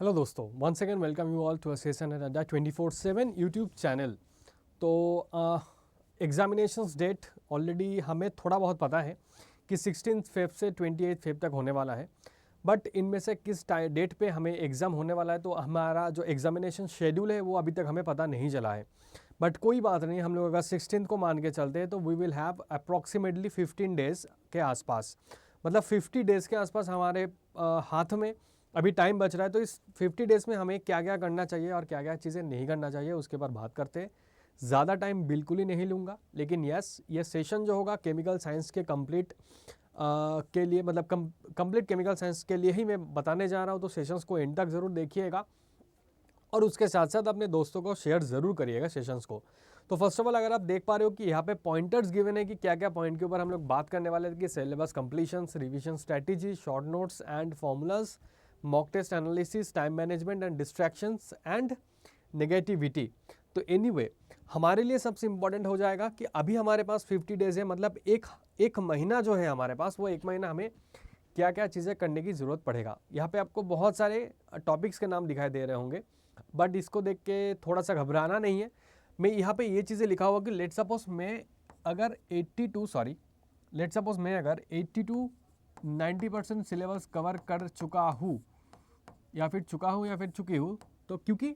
Hello दोस्तों, once again welcome you all to a session at Adda 24/7 YouTube channel. तो examinations date already हमें थोड़ा बहुत पता है कि 16 फेब से 28 फेब तक होने वाला है। बट इनमें से किस डेट पे हमें एग्ज़ाम होने वाला है, तो हमारा जो एग्जामिनेशन शेड्यूल है वो अभी तक हमें पता नहीं चला है। बट कोई बात नहीं, हम लोग अगर 16 को मान के चलते हैं तो we will have approximately 15 days के आसपास, मतलब 50 डेज़ के आसपास हमारे हाथ में अभी टाइम बच रहा है। तो इस 50 डेज़ में हमें क्या क्या करना चाहिए और क्या क्या चीज़ें नहीं करना चाहिए उसके बारे बात करते हैं। ज़्यादा टाइम बिल्कुल ही नहीं लूँगा, लेकिन यस, ये सेशन जो होगा केमिकल साइंस के कंप्लीट के लिए, मतलब कंप्लीट केमिकल साइंस के लिए ही मैं बताने जा रहा हूँ। तो सेशंस को एंड तक ज़रूर देखिएगा और उसके साथ साथ अपने दोस्तों को शेयर ज़रूर करिएगा सेशंस को। तो फर्स्ट ऑफ ऑल, अगर आप देख पा रहे हो कि यहाँ पे पॉइंटर्स गिवन है कि क्या क्या पॉइंट के ऊपर हम लोग बात करने वाले थे कि syllabus completions, revision strategy, short notes and formulas, mock test analysis, time management and distractions and negativity. तो एनीवे, हमारे लिए सबसे इंपॉर्टेंट हो जाएगा कि अभी हमारे पास 50 डेज है, मतलब एक महीना जो है हमारे पास, वो एक महीना हमें क्या क्या चीज़ें करने की ज़रूरत पड़ेगा। यहाँ पे आपको बहुत सारे टॉपिक्स के नाम दिखाई दे रहे होंगे, बट इसको देख के थोड़ा सा घबराना नहीं है। मैं यहाँ पे ये चीज़ें लिखा हुआ कि लेट सपोज मैं अगर 80 टू 90% सिलेबस कवर कर चुका हूँ या फिर चुकी हूँ, तो क्योंकि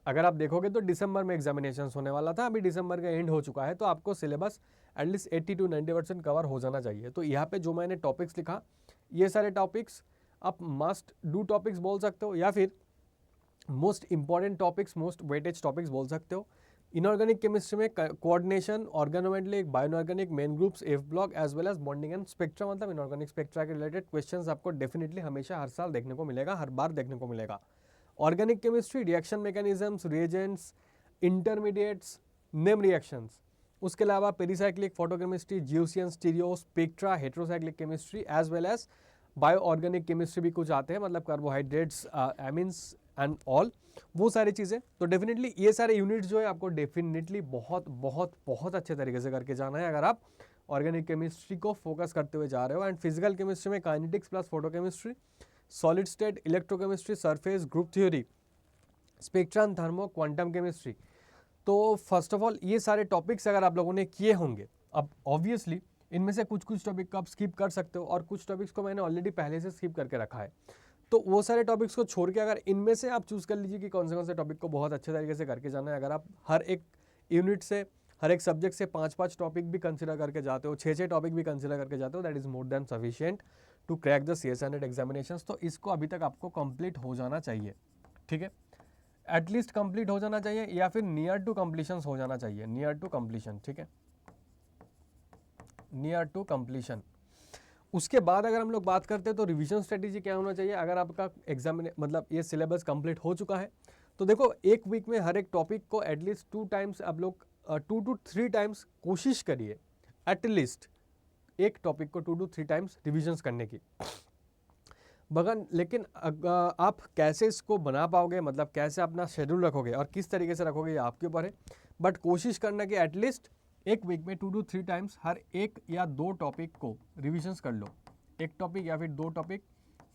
अगर आप देखोगे तो दिसंबर में एग्जामिनेशन होने वाला था, अभी दिसंबर का एंड हो चुका है, तो आपको सिलेबस एटलीस्ट 80 टू 90% कवर हो जाना चाहिए। तो यहाँ पे जो मैंने टॉपिक्स लिखा, ये सारे टॉपिक्स आप मस्ट डू टॉपिक्स बोल सकते हो या फिर most important topics, most weightage topics बोल सकते हो। इनऑर्गेनिक केमिस्ट्री में coordination, organometallic, bioinorganic, main groups, F block as well as bonding and spectra, मतलब इनऑर्गेनिक स्पेक्ट्रा के रिलेटेड क्वेश्चंस आपको डेफिनेटली हमेशा हर साल देखने को मिलेगा, हर बार देखने को मिलेगा। Organic chemistry, reaction mechanisms, reagents, intermediates, name reactions. उसके अलावा पेरीसाइक्लिक, फोटोकेमिस्ट्री, जियोसियन, stereo, spectra, heterocyclic chemistry as well as bioorganic chemistry भी कुछ आते हैं, मतलब कार्बोहाइड्रेट्स, एमिन्स एंड ऑल, वो सारी चीज़ें। तो डेफिनेटली ये सारे यूनिट्स जो है आपको डेफिनेटली बहुत बहुत बहुत अच्छे तरीके से करके जाना है अगर आप ऑर्गेनिक केमिस्ट्री को फोकस करते हुए जा रहे हो। एंड फिजिकल केमिस्ट्री में kinetics plus photochemistry, solid state, electrochemistry, surface, group theory, spectrum, thermo, quantum chemistry. तो फर्स्ट ऑफ ऑल ये सारे टॉपिक्स अगर आप लोगों ने किए होंगे, अब ऑब्वियसली इनमें से कुछ टॉपिक को आप स्किप कर सकते हो और कुछ टॉपिक्स को मैंने ऑलरेडी पहले से स्किप करके रखा है। तो वो सारे टॉपिक्स को छोड़ के अगर इनमें से आप चूज़ कर लीजिए कि कौन से टॉपिक को बहुत अच्छे तरीके से करके जाना है। अगर आप हर एक यूनिट से, हर एक सब्जेक्ट से 5-5 टॉपिक भी कंसिडर करके जाते हो, 6-6 टॉपिक भी कंसिडर करके जाते हो, that is more than sufficient to crack the CS100 examinations. तो इसको अभी तक आपको कंप्लीट हो जाना चाहिए, ठीक है, एटलीस्ट कंप्लीट हो जाना चाहिए या फिर नियर टू कंप्लीशन हो जाना चाहिए, नियर टू कंप्लीशन, ठीक है, नियर टू कंप्लीशन। उसके बाद अगर हम लोग बात करते हैं तो रिवीजन स्ट्रेटेजी क्या होना चाहिए अगर आपका एग्जाम, मतलब ये सिलेबस कंप्लीट हो चुका है। तो देखो, एक वीक में हर एक टॉपिक को एटलीस्ट 2 टाइम्स आप लोग 2 to 3 टाइम्स कोशिश करिए, एटलीस्ट एक टॉपिक को 2 to 3 टाइम्स रिविजन्स करने की। बगन लेकिन आप कैसे इसको बना पाओगे, मतलब कैसे अपना शेड्यूल रखोगे और किस तरीके से रखोगे, ये आपके ऊपर है। बट कोशिश करना कि एटलीस्ट एक वीक में 2 to 3 टाइम्स हर एक या 2 टॉपिक को रिविजन्स कर लो, एक टॉपिक या फिर 2 टॉपिक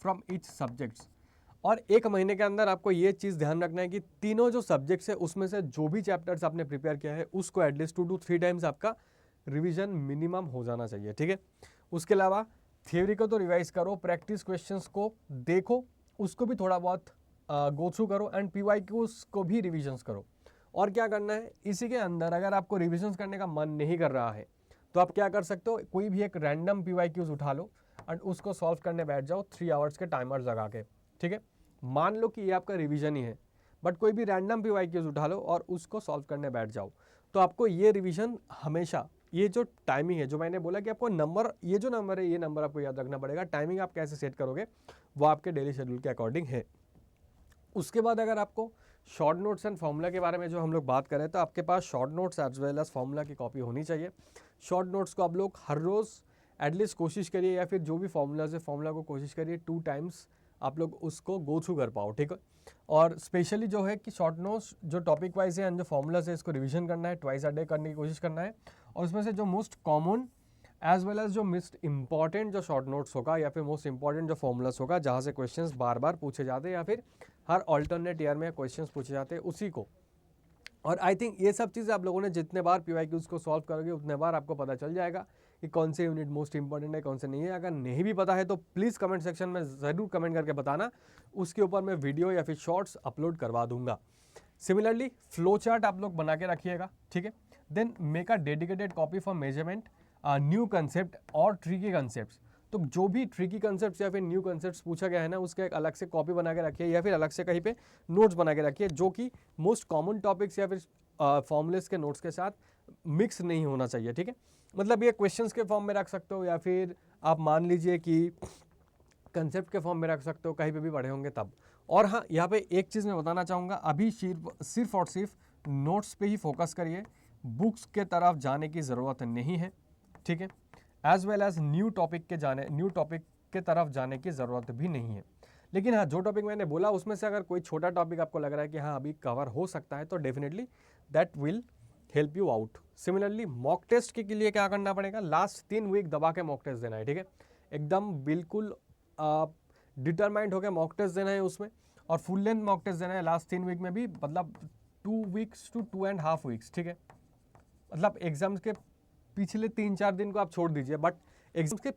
फ्रॉम ईच सब्जेक्ट्स। और एक महीने के अंदर आपको ये चीज़ ध्यान रखना है कि तीनों जो सब्जेक्ट्स है उसमें से जो भी चैप्टर्स आपने प्रिपेयर किया है उसको एटलीस्ट 2 to 3 टाइम्स आपका रिवीजन मिनिमम हो जाना चाहिए, ठीक है। उसके अलावा थियोरी को तो रिवाइज करो, प्रैक्टिस क्वेश्चंस को देखो, उसको भी थोड़ा बहुत गो थ्रू करो, एंड PYQs को भी रिविजन्स करो। और क्या करना है इसी के अंदर, अगर आपको रिविजन्स करने का मन नहीं कर रहा है तो आप क्या कर सकते हो, कोई भी एक रैंडम PYQs उठा लो एंड उसको सॉल्व करने बैठ जाओ 3 आवर्स के टाइमर लगा के, ठीक है। मान लो कि ये आपका रिवीजन ही है, बट कोई भी रैंडम PYQs उठा लो और उसको सॉल्व करने बैठ जाओ। तो आपको ये रिवीजन हमेशा, ये जो टाइमिंग है, जो मैंने बोला कि आपको नंबर, ये जो नंबर है ये नंबर आपको याद रखना पड़ेगा। टाइमिंग आप कैसे सेट करोगे वो आपके डेली शेड्यूल के अकॉर्डिंग है। उसके बाद अगर आपको शॉर्ट नोट्स एंड फॉर्मूला के बारे में जो हम लोग बात करें, तो आपके पास short notes as well as formula की कॉपी होनी चाहिए। शॉर्ट नोट्स को आप लोग हर रोज़ एटलीस्ट कोशिश करिए, या फिर जो भी फॉर्मूलाज है फॉर्मूला को कोशिश करिए 2 टाइम्स आप लोग उसको गो थ्रू कर पाओ, ठीक है। और स्पेशली जो है कि शॉर्ट नोट्स जो टॉपिक वाइज है एंड जो फॉर्मूलाज है इसको रिवीजन करना है, ट्वाइस अ डे करने की कोशिश करना है। और उसमें से जो most common as well as जो मोस्ट इंपॉर्टेंट जो शॉर्ट नोट्स होगा या फिर मोस्ट इंपॉर्टेंट जो फॉर्मूलाज होगा, जहाँ से क्वेश्चंस बार बार पूछे जाते हैं या फिर हर ऑल्टरनेट ईयर में क्वेश्चंस पूछे जाते हैं उसी को। और आई थिंक ये सब चीज़ें आप लोगों ने जितने बार PYQs को सॉल्व करोगे उतने बार आपको पता चल जाएगा कि कौन से यूनिट मोस्ट इंपॉर्टेंट है, कौन से नहीं है। अगर नहीं भी पता है तो प्लीज़ कमेंट सेक्शन में ज़रूर कमेंट करके बताना, उसके ऊपर मैं वीडियो या फिर शॉर्ट्स अपलोड करवा दूंगा। सिमिलरली फ्लो चार्ट आप लोग बना के रखिएगा, ठीक है। Then make a dedicated copy for measurement new concept और ट्रिकी कंसेप्ट्स। तो जो भी ट्रिकी कंसेप्ट्स या फिर न्यू कंसेप्ट्स पूछा गया है ना, उसका एक अलग से कॉपी बना के रखिए या फिर अलग से कहीं पे नोट्स बना के रखिए, जो कि मोस्ट कॉमन टॉपिक्स या फिर फॉर्मुलेस के नोट्स के साथ मिक्स नहीं होना चाहिए, ठीक है। मतलब ये क्वेश्चंस के फॉर्म में रख सकते हो या फिर आप मान लीजिए कि कंसेप्ट के फॉर्म में रख सकते हो, कहीं पे भी पढ़े होंगे तब। और हाँ, यहाँ पे एक चीज़ मैं बताना चाहूँगा, अभी सिर्फ और सिर्फ नोट्स पे ही फोकस करिए, बुक्स के तरफ जाने की ज़रूरत नहीं है, ठीक है। As well as new topic के तरफ जाने की ज़रूरत भी नहीं है। लेकिन हाँ, जो टॉपिक मैंने बोला उसमें से अगर कोई छोटा टॉपिक आपको लग रहा है कि हाँ अभी कवर हो सकता है, तो definitely that will help you out. Similarly mock test के लिए क्या करना पड़ेगा, लास्ट 3 वीक दबा के मॉक टेस्ट देना है, ठीक है। एकदम बिल्कुल डिटरमाइंड होकर मॉक टेस्ट देना है उसमें, और फुल लेंथ मॉक टेस्ट देना है लास्ट 3 वीक में भी, मतलब 2 वीक्स to 2.5 वीक्स, ठीक है। मतलब एग्जाम्स के पिछले 3-4 दिन को आप छोड़ दीजिए, बट एग्जाम्स के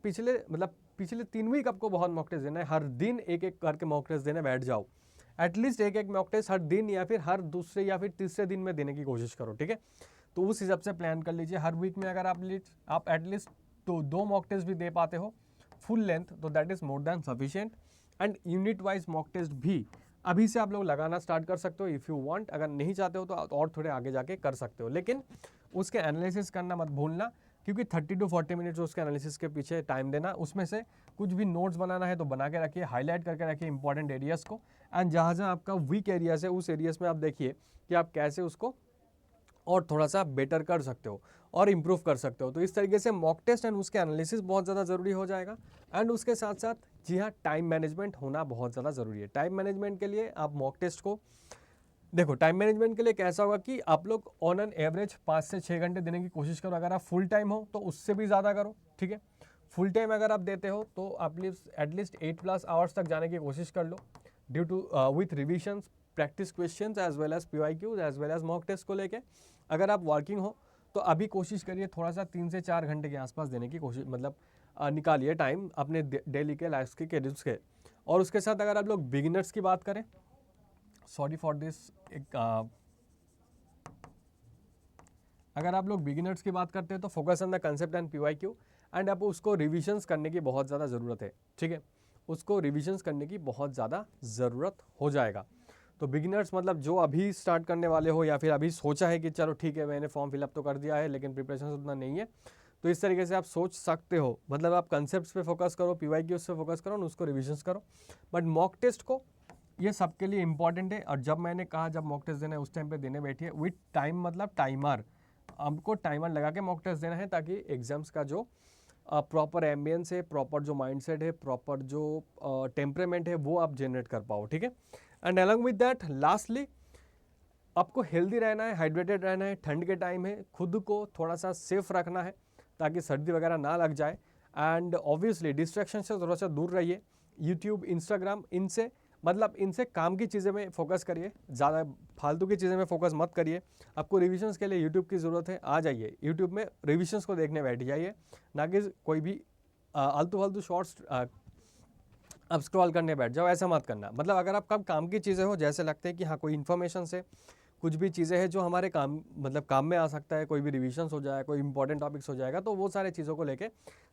पिछले 3 वीक आपको बहुत मॉक टेस्ट देना है। हर दिन एक एक करके मॉक टेस्ट देने बैठ जाओ, एटलीस्ट एक एक मॉक टेस्ट हर दिन या फिर हर दूसरे या फिर तीसरे दिन में देने की कोशिश करो, ठीक है। तो उस हिसाब से प्लान कर लीजिए। हर वीक में अगर आप एटलीस्ट तो 2 मॉक टेस्ट भी दे पाते हो फुल लेंथ, तो that is more than sufficient. And unit wise mock test भी अभी से आप लोग लगाना स्टार्ट कर सकते हो इफ़ यू वांट। अगर नहीं चाहते हो तो और थोड़े आगे जाके कर सकते हो, लेकिन उसके एनालिसिस करना मत भूलना, क्योंकि 30 to 40 मिनट्स उसके एनालिसिस के पीछे टाइम देना। उसमें से कुछ भी नोट्स बनाना है तो बना के रखिए, हाईलाइट करके रखिए इंपॉर्टेंट एरियाज़ को, एंड जहाँ जहाँ आपका वीक एरियाज है उस एरियाज में आप देखिए कि आप कैसे उसको और थोड़ा सा बेटर कर सकते हो और इम्प्रूव कर सकते हो। तो इस तरीके से मॉक टेस्ट एंड उसके एनालिसिस बहुत ज़्यादा ज़रूरी हो जाएगा। एंड उसके साथ साथ जी हाँ, टाइम मैनेजमेंट होना बहुत ज़्यादा ज़रूरी है। टाइम मैनेजमेंट के लिए आप मॉक टेस्ट को देखो, टाइम मैनेजमेंट के लिए कैसा होगा कि आप लोग ऑन एन एवरेज 5 से 6 घंटे देने की कोशिश करो। अगर आप फुल टाइम हो तो उससे भी ज़्यादा करो, ठीक है। फुल टाइम अगर आप देते हो तो आप एटलीस्ट 8+ आवर्स तक जाने की कोशिश कर लो, due to with revisions, practice questions as well as PYQs as well as mock test को लेके। अगर आप वर्किंग हो तो अभी कोशिश करिए थोड़ा सा 3 से 4 घंटे के आसपास देने की कोशिश, मतलब निकालिए टाइम अपने डेली के लाइफ के शेड्यूल्स के। और उसके साथ अगर आप लोग बिगिनर्स की बात करें, सॉरी फॉर दिस, अगर आप लोग बिगिनर्स की बात करते हैं तो focus on the concept and PYQ, and आप उसको रिविजन्स करने की बहुत ज़्यादा ज़रूरत है, ठीक है। उसको रिविजन्स करने की बहुत ज़्यादा ज़रूरत हो जाएगा। तो बिगिनर्स मतलब जो अभी स्टार्ट करने वाले हो या फिर अभी सोचा है कि चलो ठीक है मैंने फॉर्म फिलअप तो कर दिया है लेकिन प्रिपरेशन उतना नहीं है, तो इस तरीके से आप सोच सकते हो। मतलब आप कंसेप्ट पे फोकस करो, PYQs पे फोकस करो, उसको रिविजन्स करो। बट मॉक टेस्ट को ये सबके लिए इंपॉर्टेंट है। और जब मैंने कहा जब मॉक टेस्ट देना है उस टाइम पे देने बैठिए विथ टाइम, मतलब टाइमर, आपको टाइमर लगा के मॉक टेस्ट देना है, ताकि एग्जाम्स का जो प्रॉपर एम्बियंस है, प्रॉपर जो माइंडसेट है, प्रॉपर जो टेम्परेमेंट है वो आप जनरेट कर पाओ, ठीक है। And along with that lastly आपको हेल्दी रहना है, हाइड्रेटेड रहना है, ठंड के टाइम है, खुद को थोड़ा सा सेफ रखना है ताकि सर्दी वगैरह ना लग जाए। एंड ऑब्वियसली डिस्ट्रैक्शन से थोड़ा सा दूर रहिए, यूट्यूब, इंस्टाग्राम, इनसे काम की चीज़ें में फोकस करिए, ज़्यादा फालतू की चीज़ें में फोकस मत करिए। आपको रिविजन्स के लिए यूट्यूब की ज़रूरत है, आ जाइए यूट्यूब में रिविजन्स को देखने बैठ जाइए, ना कि कोई भी आलतू फालतू शॉर्ट्स अब स्क्रॉल करने बैठ जाओ, ऐसा मत करना। मतलब अगर आप कब काम की चीज़ें हो, जैसे लगते हैं कि हाँ कोई इन्फॉर्मेशन से कुछ भी चीज़ें हैं जो हमारे काम में आ सकता है, कोई भी रिविजन्स हो जाए, कोई इंपॉर्टेंट टॉपिक्स हो जाएगा, तो वो सारे चीज़ों को लेके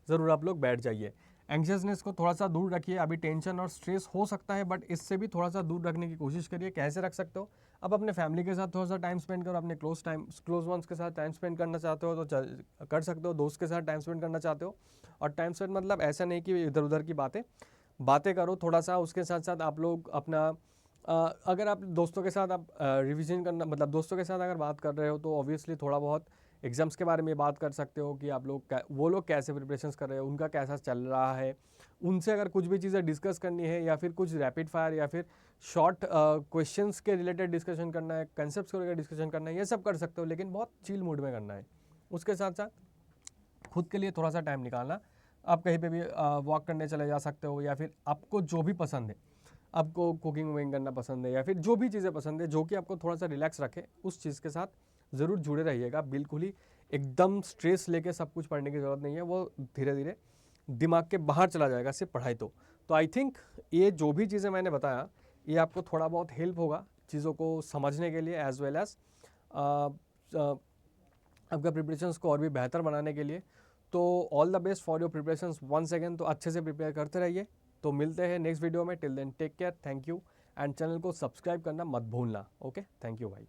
ज़रूर आप लोग बैठ जाइए। एंग्शियसनेस को थोड़ा सा दूर रखिए। अभी टेंशन और स्ट्रेस हो सकता है, बट इससे भी थोड़ा सा दूर रखने की कोशिश करिए। कैसे रख सकते हो, अब अपने फैमिली के साथ थोड़ा सा टाइम स्पेंड करो, अपने क्लोज वंस के साथ टाइम स्पेंड करना चाहते हो तो कर सकते हो, दोस्त के साथ टाइम स्पेंड करना चाहते हो। और टाइम स्पेंड मतलब ऐसा नहीं कि इधर उधर की बातें करो, थोड़ा सा उसके साथ साथ आप लोग अपना अगर आप दोस्तों के साथ आप रिवीजन करना, मतलब दोस्तों के साथ अगर बात कर रहे हो तो ऑब्वियसली थोड़ा बहुत एग्जाम्स के बारे में बात कर सकते हो कि आप लोग वो लोग कैसे प्रिपरेशंस कर रहे हो, उनका कैसा चल रहा है। उनसे अगर कुछ भी चीज़ें डिस्कस करनी है या फिर कुछ रैपिड फायर या फिर शॉर्ट क्वेश्चंस के रिलेटेड डिस्कशन करना है, कंसेप्ट्स को लेकर डिस्कशन करना है, ये सब कर सकते हो, लेकिन बहुत चिल मूड में करना है। उसके साथ साथ खुद के लिए थोड़ा सा टाइम निकालना। आप कहीं पे भी वॉक करने चले जा सकते हो, या फिर आपको जो भी पसंद है आपको कुकिंग वुकिंग करना पसंद है या फिर जो भी चीज़ें पसंद है जो कि आपको थोड़ा सा रिलैक्स रखे, उस चीज़ के साथ ज़रूर जुड़े रहिएगा। बिल्कुल ही एकदम स्ट्रेस लेके सब कुछ पढ़ने की ज़रूरत नहीं है, वो धीरे धीरे दिमाग के बाहर चला जाएगा सिर्फ पढ़ाई। तो आई थिंक ये जो भी चीज़ें मैंने बताया ये आपको थोड़ा बहुत हेल्प होगा चीज़ों को समझने के लिए, एज वेल एज आपका प्रिपरेशंस को और भी बेहतर बनाने के लिए। तो all the best for your preparations once again. तो अच्छे से प्रिपेयर करते रहिए। तो मिलते हैं नेक्स्ट वीडियो में। Till then take care, thank you, and channel को सब्सक्राइब करना मत भूलना। ओके, थैंक यू भाई।